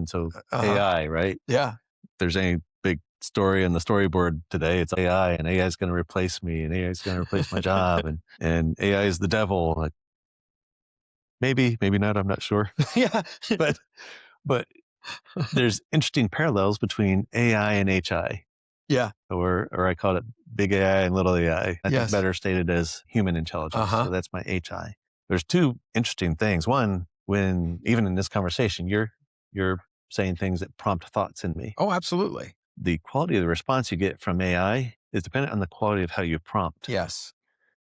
So Uh-huh. AI, right? Yeah. If there's any big story in the storyboard today, it's AI, and AI is going to replace me, and AI is going to replace my job, and AI is the devil. Like maybe, maybe not. I'm not sure. Yeah. but but there's interesting parallels between AI and HI, Yeah. or I call it big AI and little AI. I think Yes. better stated as human intelligence. Uh-huh. So that's my HI. There's two interesting things. One, when even in this conversation, you're saying things that prompt thoughts in me. Oh, absolutely. The quality of the response you get from AI is dependent on the quality of how you prompt. Yes.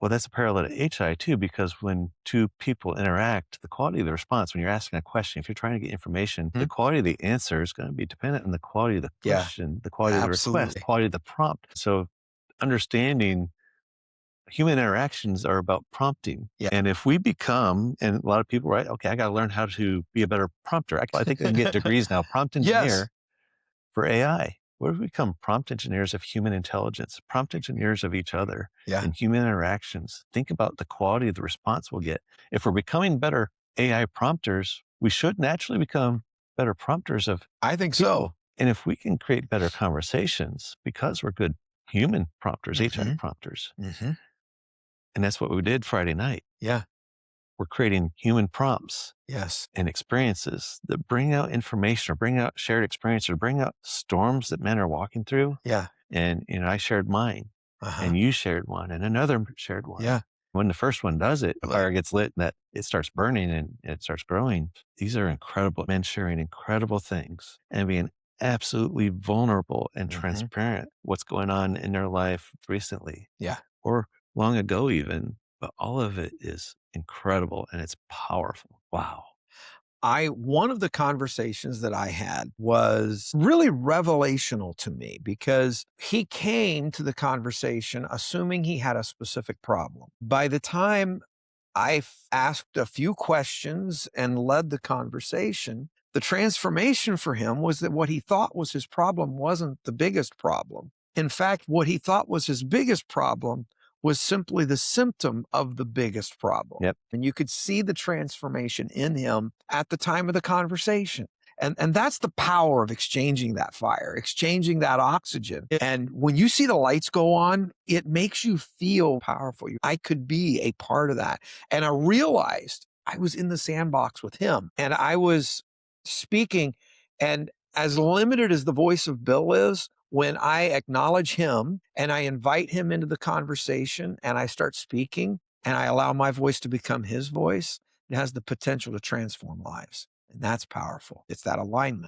Well, that's a parallel to HI too, because when two people interact, the quality of the response, when you're asking a question, if you're trying to get information, the Mhm. quality of the answer is going to be dependent on the quality of the Yeah. question, the quality of the request, Absolutely. quality of the prompt. So understanding human interactions are about prompting. Yeah. And if we become, and a lot of people, right? Okay, I got to learn how to be a better prompter. I think they can get degrees now, prompt Yes. engineer for AI. What if we become prompt engineers of human intelligence, prompt engineers of each other Yeah. and human interactions? Think about the quality of the response we'll get. If we're becoming better AI prompters, we should naturally become better prompters of I think people. so. And if we can create better conversations because we're good human prompters, HI Mhm. prompters, Mhm. and that's what we did Friday night. Yeah. We're creating human prompts Yes. and experiences that bring out information or bring out shared experience or bring out storms that men are walking through. Yeah. And, I shared mine Uh-huh. and you shared one and another shared one. Yeah. When the first one does it, the Like, fire gets lit and that it starts burning and it starts growing. These are incredible men sharing incredible things and being absolutely vulnerable and mhm. transparent what's going on in their life recently Yeah. or long ago even. But all of it is incredible and it's powerful. Wow. One of the conversations that I had was really revelational to me because he came to the conversation assuming he had a specific problem. By the time asked a few questions and led the conversation, the transformation for him was that what he thought was his problem wasn't the biggest problem. In fact, what he thought was his biggest problem was simply the symptom of the biggest problem. Yep. And you could see the transformation in him at the time of the conversation. And that's the power of exchanging that fire, exchanging that oxygen. And when you see the lights go on, it makes you feel powerful. I could be a part of that. And I realized I was in the sandbox with him and I was speaking. And as limited as the voice of Bill is, when I acknowledge him and I invite him into the conversation and I start speaking and I allow my voice to become his voice, it has the potential to transform lives. And that's powerful. It's that alignment.